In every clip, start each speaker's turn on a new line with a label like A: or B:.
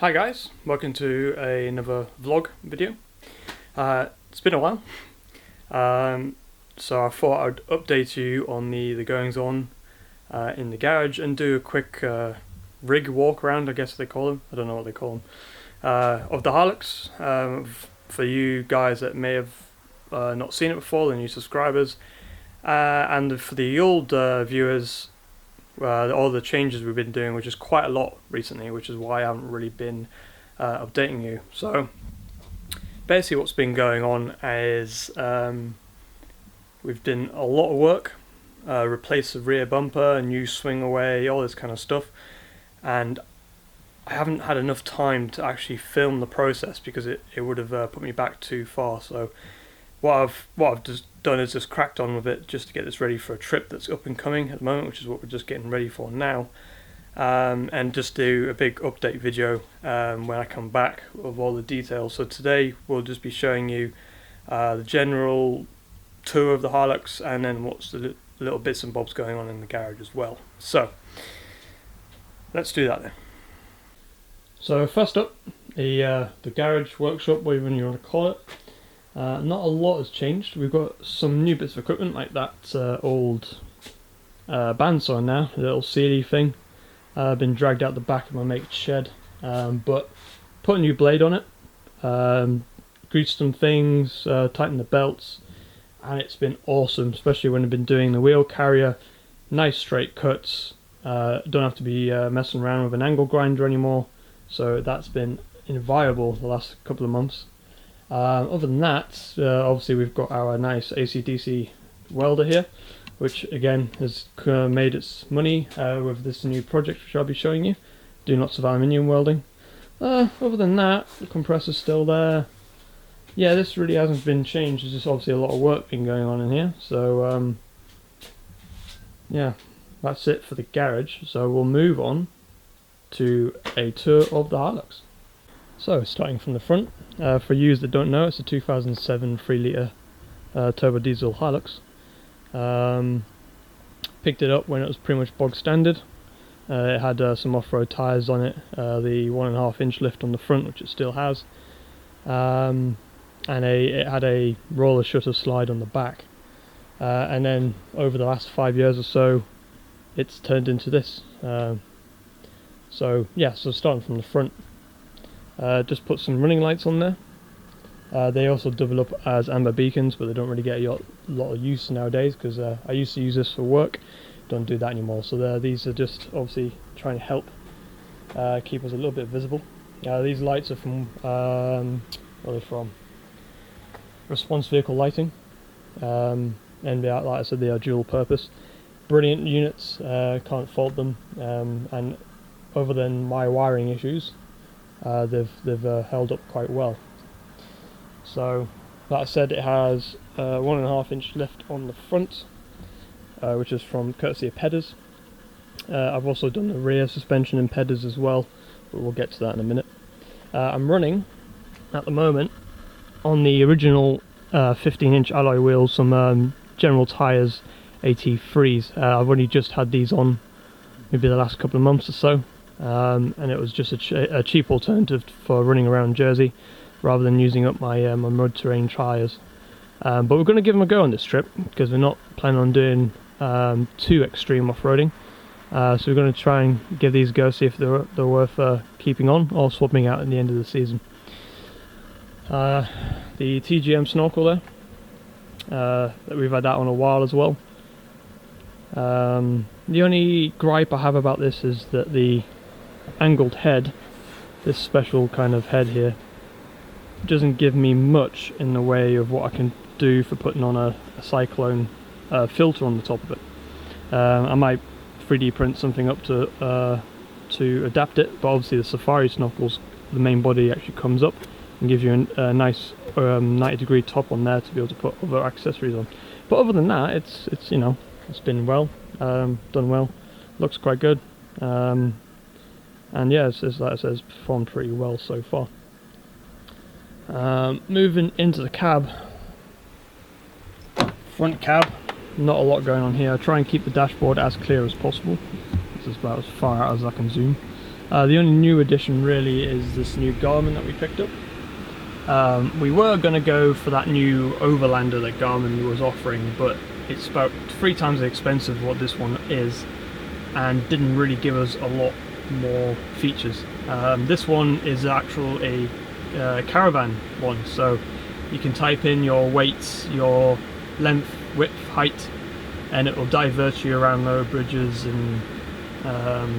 A: Hi guys, welcome to another vlog video. It's been a while, so I thought I'd update you on the goings on in the garage and do a quick rig walk around, I guess they call them. I don't know what they call them. Of the Hilux. For you guys that may have not seen it before, the new subscribers, and for the old viewers. All the changes we've been doing, which is quite a lot recently, which is why I haven't really been updating you. So basically what's been going on is we've done a lot of work, replaced the rear bumper, new swing away, all this kind of stuff, and I haven't had enough time to actually film the process because it would have put me back too far. So what I've just done is just cracked on with it just to get this ready for a trip that's up and coming at the moment, which is what we're just getting ready for now, and just do a big update video when I come back of all the details. So today we'll just be showing you the general tour of the Hilux and then what's the little bits and bobs going on in the garage as well. So let's do that then. So first up, the garage, workshop, whatever you want to call it. Not a lot has changed. We've got some new bits of equipment like that old bandsaw now, a little sealy thing. Been dragged out the back of my mate's shed, but put a new blade on it, greased some things, tightened the belts, and it's been awesome, especially when I've been doing the wheel carrier. Nice straight cuts, don't have to be messing around with an angle grinder anymore, so that's been invaluable the last couple of months. Other than that, obviously we've got our nice AC/DC welder here, which again has made its money with this new project which I'll be showing you, doing lots of aluminium welding. Other than that, the compressor's still there. Yeah, this really hasn't been changed. There's just obviously a lot of work been going on in here, so yeah, that's it for the garage. So we'll move on to a tour of the Hilux. So starting from the front, for you that don't know, it's a 2007 3 litre turbo diesel Hilux. Picked it up when it was pretty much bog standard. It had some off-road tyres on it, the 1.5 inch lift on the front, which it still has, and it had a roller shutter slide on the back. And then over the last 5 years or so, it's turned into this. So yeah, so starting from the front. Just put some running lights on there. They also double up as amber beacons, but they don't really get a lot of use nowadays because I used to use this for work. Don't do that anymore. So these are just obviously trying to help keep us a little bit visible. These lights are from where are they from? Response Vehicle Lighting, and like I said, they are dual purpose. Brilliant units. Can't fault them. And other than my wiring issues, they've held up quite well. So, like I said, it has 1.5 inch lift on the front, which is from courtesy of Pedders. I've also done the rear suspension in Pedders as well, but we'll get to that in a minute. I'm running at the moment on the original 15 inch alloy wheels, some General Tyres AT3s. I've only just had these on maybe the last couple of months or so. And it was just a cheap alternative for running around Jersey rather than using up my my mud terrain tyres. But we're going to give them a go on this trip because we're not planning on doing too extreme off-roading. So we're going to try and give these a go, see if they're worth keeping on or swapping out at the end of the season. The TGM snorkel there, that we've had that on a while as well. The only gripe I have about this is that the angled head, this special kind of head here, doesn't give me much in the way of what I can do for putting on a cyclone filter on the top of it. I might 3D print something up to adapt it, but obviously the Safari snorkels, the main body actually comes up and gives you a nice 90-degree top on there to be able to put other accessories on. But other than that, it's you know, it's been well, done well, looks quite good. And yeah, it's like I said, it's performed pretty well so far. Moving into the cab, front cab, not a lot going on here. I try and keep the dashboard as clear as possible. This is about as far out as I can zoom. The only new addition really is this new Garmin that we picked up. We were going to go for that new Overlander that Garmin was offering, but it's about 3 times as expensive what this one is, and didn't really give us a lot more features. This one is actually a caravan one, so you can type in your weights, your length, width, height, and it will divert you around lower bridges and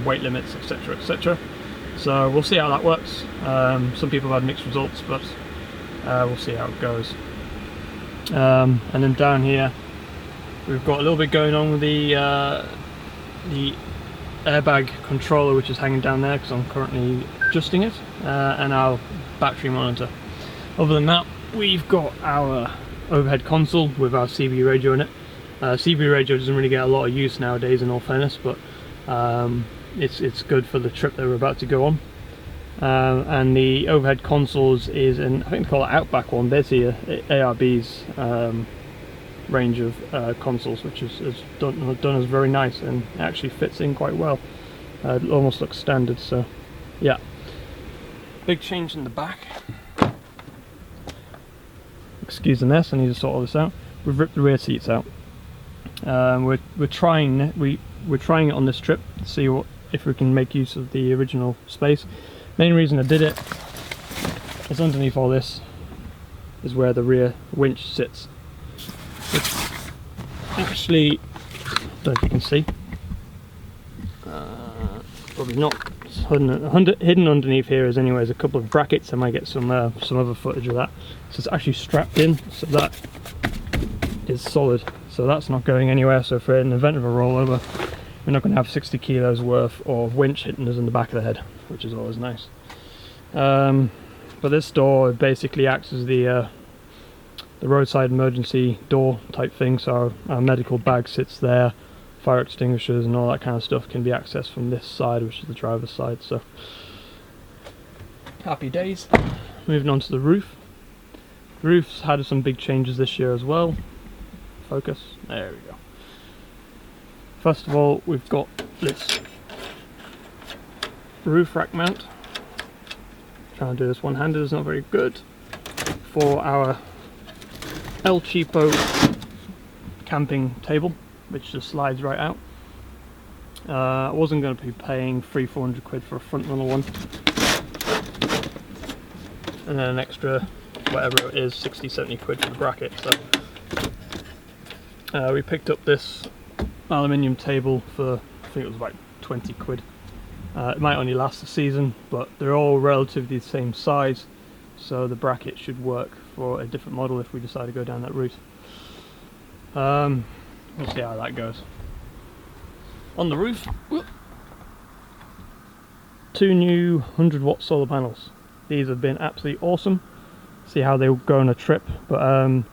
A: weight limits, etc, etc. So we'll see how that works. Some people have had mixed results, but we'll see how it goes. And then down here we've got a little bit going on with the airbag controller, which is hanging down there because I'm currently adjusting it, and our battery monitor. Other than that, we've got our overhead console with our CB radio in it. CB radio doesn't really get a lot of use nowadays, in all fairness, but it's good for the trip that we're about to go on. And the overhead consoles is I think they call it Outback one, basically ARB's range of consoles, which is done as very nice, and it actually fits in quite well. It almost looks standard, so yeah. Big change in the back. Excuse the mess, I need to sort all this out. We've ripped the rear seats out. We're trying it on this trip to see if we can make use of the original space. Main reason I did it is underneath all this is where the rear winch sits. It's actually, I don't know if you can see, probably not. It's hidden underneath here is anyways a couple of brackets. I might get some other footage of that. So it's actually strapped in, so that is solid. So that's not going anywhere. So for an event of a rollover, we're not going to have 60 kilos worth of winch hitting us in the back of the head, which is always nice. But this door basically acts as the roadside emergency door type thing. So our medical bag sits there, fire extinguishers and all that kind of stuff can be accessed from this side, which is the driver's side. So happy days. Moving on to the roof. The roof's had some big changes this year as well. Focus, there we go. First of all, we've got this roof rack mount. Trying to do this one-handed is not very good. For our El Cheapo camping table, which just slides right out. I wasn't going to be paying 300-400 quid for a front runner one, and then an extra whatever it is, 60-70 quid for the bracket. So we picked up this aluminium table for, I think it was about 20 quid. It might only last a season, but they're all relatively the same size, so the bracket should work for a different model if we decide to go down that route. We'll see how that goes. On the roof, 2 new 100-watt solar panels. These have been absolutely awesome. See how they will go on a trip, but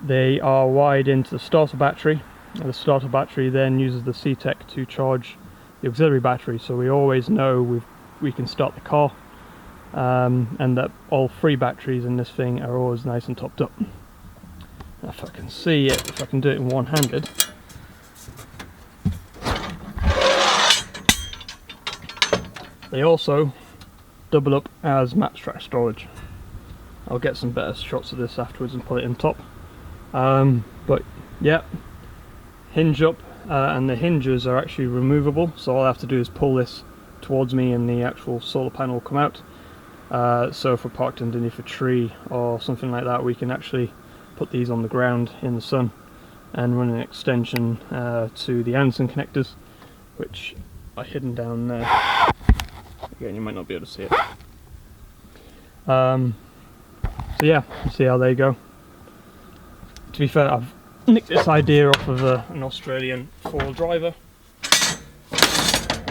A: they are wired into the starter battery, and the starter battery then uses the C-Tech to charge the auxiliary battery, so we always know we can start the car, and that all 3 batteries in this thing are always nice and topped up. Now if I can see it, if I can do it in one-handed. They also double up as match track storage. I'll get some better shots of this afterwards and put it on top. But yeah, hinge up, and the hinges are actually removable, so all I have to do is pull this towards me and the actual solar panel will come out. So if we're parked underneath a tree or something like that, we can actually put these on the ground in the sun and run an extension to the Anderson connectors, which are hidden down there. Again, you might not be able to see it. So yeah, we'll see how they go. To be fair, I've nicked this idea off of an Australian 4-wheel driver,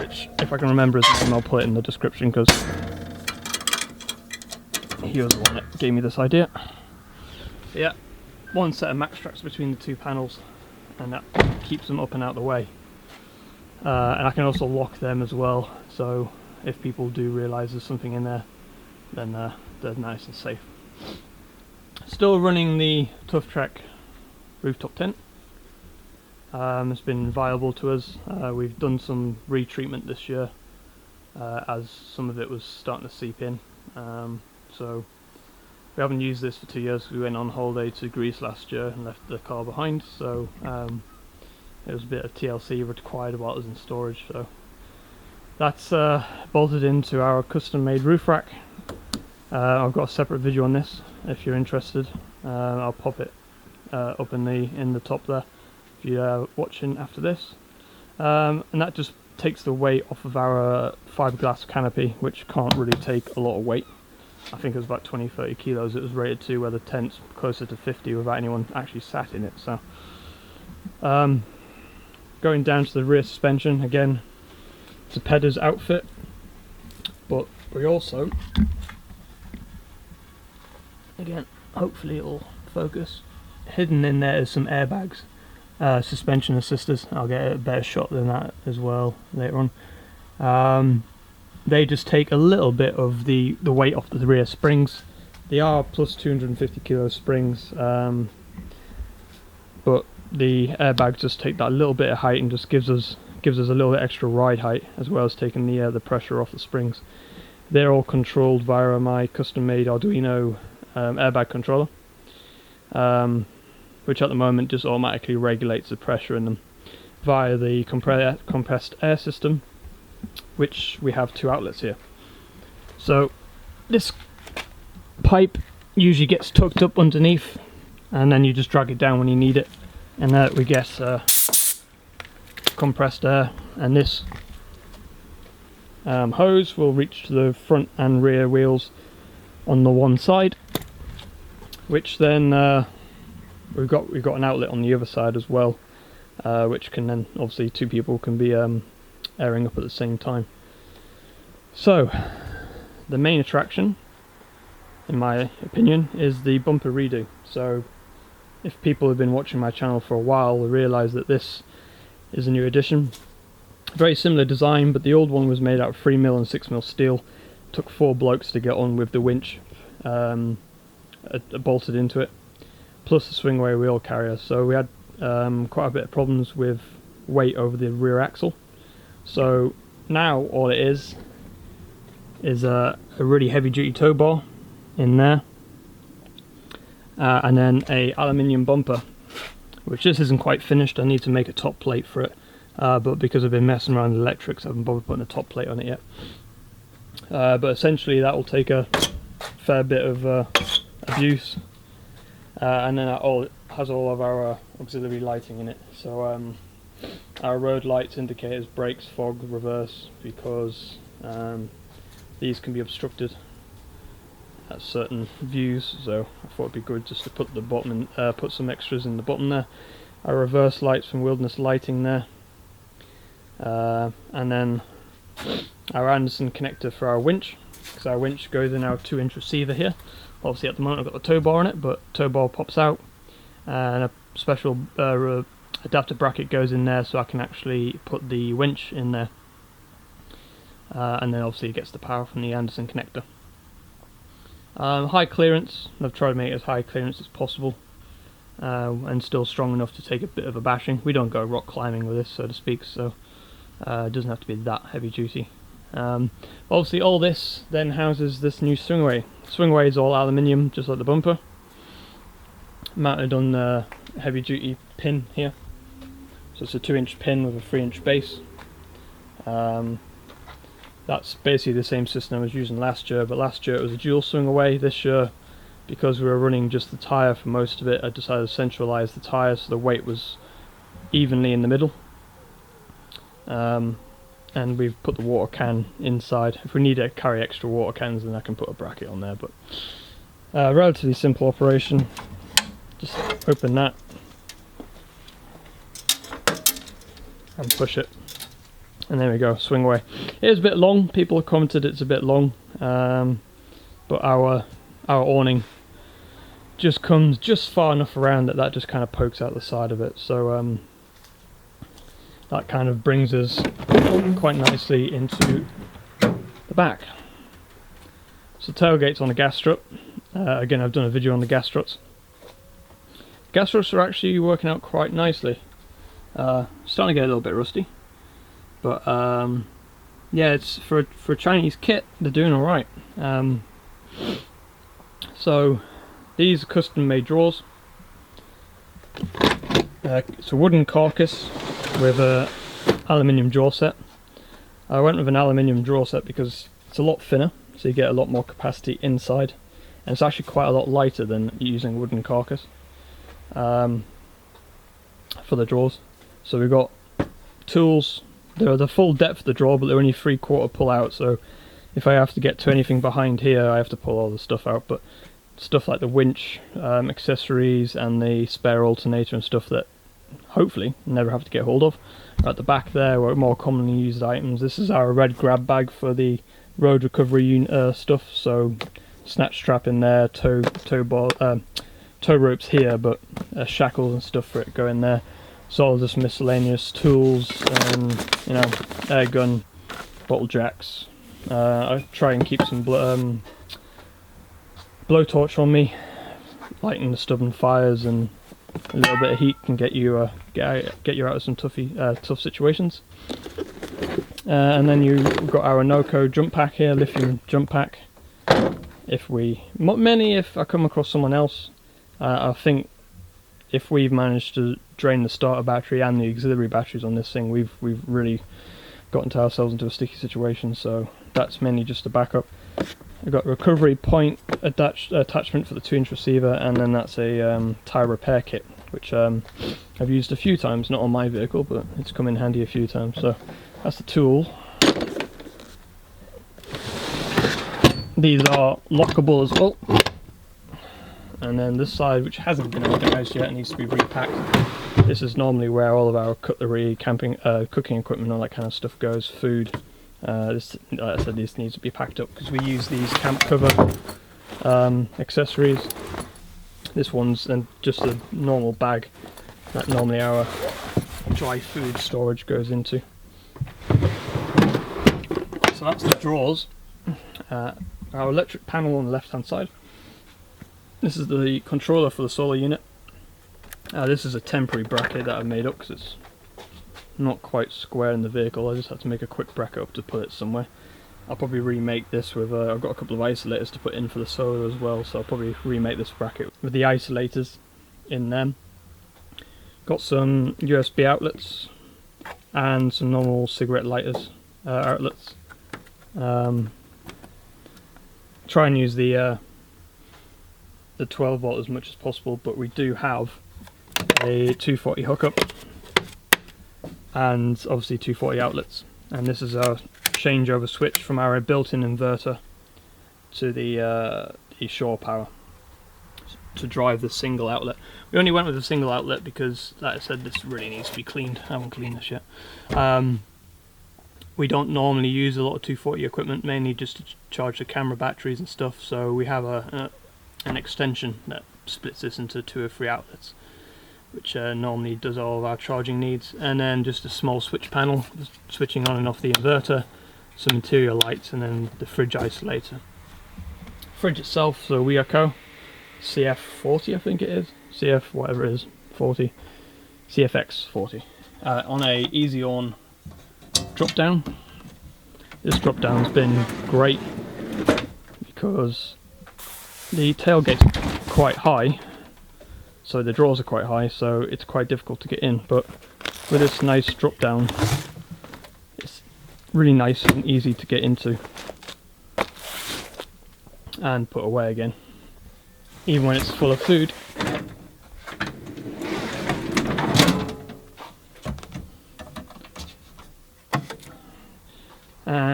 A: which, if I can remember his name, I'll put it in the description, because he was the one that gave me this idea. But yeah, 1 set of max tracks between the 2 panels, and that keeps them up and out of the way. And I can also lock them as well, so if people do realise there's something in there, then they're nice and safe. Still running the Tough Trek rooftop tent. It's been viable to us. We've done some retreatment this year as some of it was starting to seep in. So we haven't used this for 2 years because we went on holiday to Greece last year and left the car behind, so it was a bit of TLC required while it was in storage. So that's bolted into our custom made roof rack. I've got a separate video on this if you're interested. I'll pop it up in the top there if you're watching after this. And that just takes the weight off of our fiberglass canopy, which can't really take a lot of weight. I think it was about 20-30 kilos it was rated to, where the tent's closer to 50 without anyone actually sat in it. So going down to the rear suspension, again, it's a Pedder's outfit, but we also, again, hopefully it'll focus, hidden in there is some airbags, suspension assisters. I'll get a better shot than that as well later on. They just take a little bit of the weight off the rear springs. They are plus 250 kilo springs, but the airbags just take that little bit of height and just gives us a little bit extra ride height, as well as taking the pressure off the springs. They're all controlled via my custom made Arduino airbag controller, which at the moment just automatically regulates the pressure in them via the compressed air system, which we have 2 outlets here. So this pipe usually gets tucked up underneath, and then you just drag it down when you need it, and there we get compressed air. And this hose will reach to the front and rear wheels on the one side, which then we've got an outlet on the other side as well, which can then obviously 2 people can be airing up at the same time. So the main attraction, in my opinion, is the bumper redo. So if people have been watching my channel for a while, will realise that this is a new addition. Very similar design, but the old one was made out of 3mm and 6mm steel. Took 4 blokes to get on with the winch bolted into it, plus the swingaway wheel carrier. So we had quite a bit of problems with weight over the rear axle. So now all it is a really heavy duty tow bar in there, and then a aluminium bumper, which this isn't quite finished. I need to make a top plate for it, but because I've been messing around with electrics, I haven't bothered putting a top plate on it yet. But essentially that will take a fair bit of abuse, and then it has all of our auxiliary lighting in it. So our road lights, indicators, brakes, fog, reverse, because these can be obstructed at certain views, so I thought it'd be good just to put the bottom in, put some extras in the bottom there. Our reverse lights from Wilderness Lighting there, and then our Anderson connector for our winch, because our winch goes in our 2-inch receiver here. Obviously at the moment I've got the tow bar on it, but tow bar pops out, and a special adapter bracket goes in there, so I can actually put the winch in there, and then obviously it gets the power from the Anderson connector. High clearance, I've tried to make it as high clearance as possible, and still strong enough to take a bit of a bashing. We don't go rock climbing with this, so to speak, so it doesn't have to be that heavy duty. Obviously all this then houses this new swingaway. Swingaway is all aluminium, just like the bumper, mounted on the heavy duty pin here. So it's a 2-inch pin with a 3-inch base. That's basically the same system I was using last year, but last year it was a dual swingaway. This year, because we were running just the tyre for most of it, I decided to centralise the tyre so the weight was evenly in the middle. And we've put the water can inside. If we need to carry extra water cans, then I can put a bracket on there, but relatively simple operation. Just open that and push it, and there we go, swing away. It is a bit long, people have commented it's a bit long, but our awning just comes just far enough around that just kind of pokes out the side of it, so that kind of brings us quite nicely into the back. So tailgate's on a gas strut. Again, I've done a video on the gas struts. Gas struts are actually working out quite nicely. Starting to get a little bit rusty, but yeah, it's for a Chinese kit, they're doing all right. So these are custom made drawers. It's a wooden carcass with a aluminium drawer set. I went with an aluminium drawer set because it's a lot thinner, so you get a lot more capacity inside, and it's actually quite a lot lighter than using a wooden carcass for the drawers. So we've got tools. They're the full depth of the drawer, but they're only 3/4 pull out, so if I have to get to anything behind here, I have to pull all the stuff out. But stuff like the winch, accessories, and the spare alternator and stuff that hopefully never have to get hold of are at the back there, where more commonly used items. This is our red grab bag for the road recovery stuff, so snatch strap in there, tow ropes here, but shackles and stuff for it go in there. It's all just miscellaneous tools, you know, air gun, bottle jacks. I try and keep some blowtorch on me. Lighting the stubborn fires and a little bit of heat can get you out of some tough situations. And then you've got our Noco jump pack here, lithium jump pack. If I come across someone else, I think if we've managed to drain the starter battery and the auxiliary batteries on this thing, we've really gotten ourselves into a sticky situation. So that's mainly just a backup. I've got a recovery point attachment for the 2-inch receiver, and then that's a tyre repair kit, which I've used a few times, not on my vehicle, but it's come in handy a few times. So that's the tool. These are lockable as well. And then this side, which hasn't been organised yet, needs to be repacked. This is normally where all of our cutlery, camping, cooking equipment, all that kind of stuff goes, food. Like I said, this needs to be packed up because we use these camp cover accessories. This one's then just a normal bag that normally our dry food storage goes into. So that's the drawers. Our electric panel on the left hand side. This is the controller for the solar unit. This is a temporary bracket that I've made up because it's not quite square in the vehicle. I just had to make a quick bracket up to put it somewhere. I'll probably remake this with, I've got a couple of isolators to put in for the solar as well, so I'll probably remake this bracket with the isolators in them. Got some USB outlets and some normal cigarette lighters outlets. Try and use the 12 volt as much as possible, but we do have a 240 hookup and obviously 240 outlets, and this is our changeover switch from our built-in inverter to the shore power to drive the single outlet. We only went with a single outlet because, like I said, this really needs to be cleaned. I haven't cleaned this yet. We don't normally use a lot of 240 equipment, mainly just to charge the camera batteries and stuff, so we have an extension that splits this into 2 or 3 outlets, which normally does all of our charging needs, and then just a small switch panel switching on and off the inverter, some interior lights, and then the fridge isolator. Fridge itself, so Weeco CF40, I think it is, CF whatever it is, 40, CFX 40, on a easy on drop down. This drop down's been great because the tailgate's quite high, so the drawers are quite high, so it's quite difficult to get in, but with this nice drop down it's really nice and easy to get into and put away again, even when it's full of food.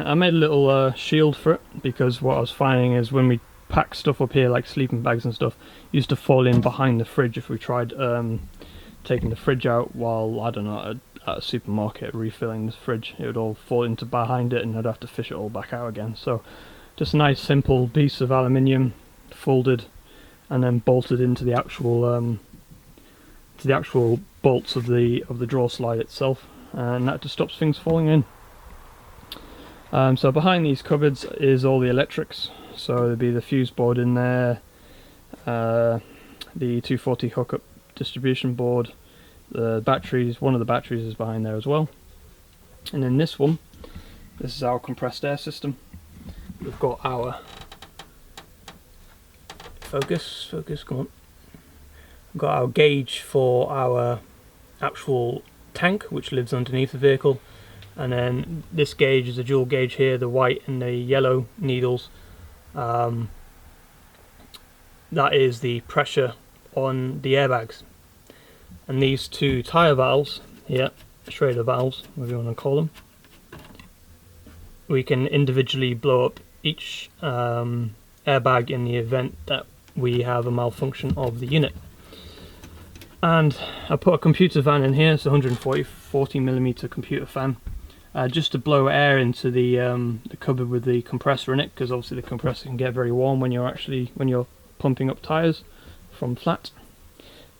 A: I made a little shield for it because what I was finding is when we pack stuff up here like sleeping bags and stuff, it used to fall in behind the fridge if we tried taking the fridge out while, I don't know, at a supermarket refilling the fridge. It would all fall into behind it and I'd have to fish it all back out again. So just a nice simple piece of aluminium folded and then bolted into the actual bolts of the drawer slide itself, and that just stops things falling in. So behind these cupboards is all the electrics, so there'd be the fuse board in there, the 240 hookup distribution board, the batteries, one of the batteries is behind there as well, and then this one This is our compressed air system. We've got our focus, come on. We've got our gauge for our actual tank, which lives underneath the vehicle, and then this gauge is a dual gauge here, the white and the yellow needles. That is the pressure on the airbags. And these two tyre valves here, Schrader valves, whatever you want to call them, we can individually blow up each airbag in the event that we have a malfunction of the unit. And I put a computer fan in here, it's a 40mm computer fan, just to blow air into the cupboard with the compressor in it, because obviously the compressor can get very warm when you're pumping up tyres from flat.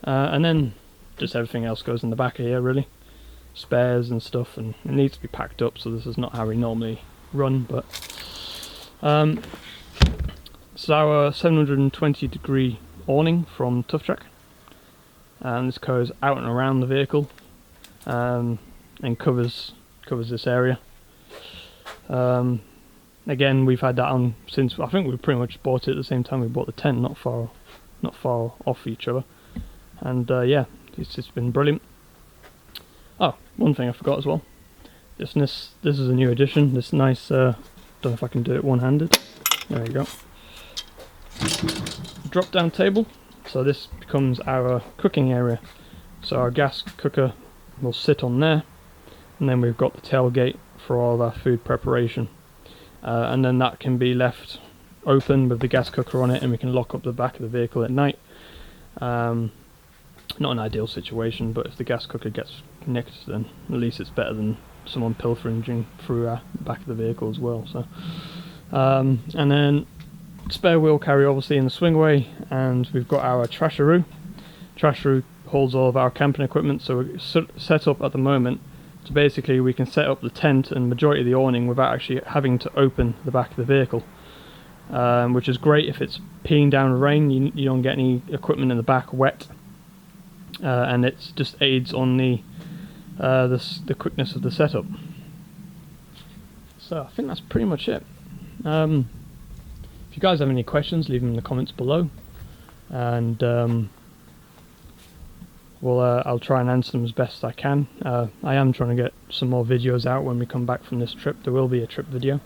A: And then just everything else goes in the back of here, really, spares and stuff, and it needs to be packed up, so this is not how we normally run. But it's our 720-degree awning from Tough Track, and this goes out and around the vehicle and covers this area. Again, we've had that on since, I think we pretty much bought it at the same time we bought the tent, not far off each other. And yeah, it's just been brilliant. Oh, one thing I forgot as well. This is a new addition. This nice, don't know if I can do it one-handed. There you go. Drop down table. So this becomes our cooking area. So our gas cooker will sit on there, and then we've got the tailgate for all of our food preparation. And then that can be left open with the gas cooker on it, and we can lock up the back of the vehicle at night. Not an ideal situation, but if the gas cooker gets nicked, then at least it's better than someone pilfering through our back of the vehicle as well. So, and then spare wheel carry obviously in the swingway, and we've got our trasheroo. Trasheroo holds all of our camping equipment, so we're set up at the moment. So basically we can set up the tent and majority of the awning without actually having to open the back of the vehicle, which is great if it's peeing down rain. You don't get any equipment in the back wet, and it just aids on the quickness of the setup. So I think that's pretty much it. If you guys have any questions, leave them in the comments below, and I'll try and answer them as best I can. I am trying to get some more videos out when we come back from this trip. There will be a trip video,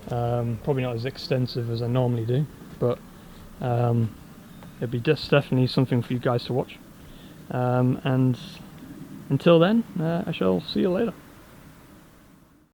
A: probably not as extensive as I normally do, but it'll be definitely something for you guys to watch. And until then, I shall see you later.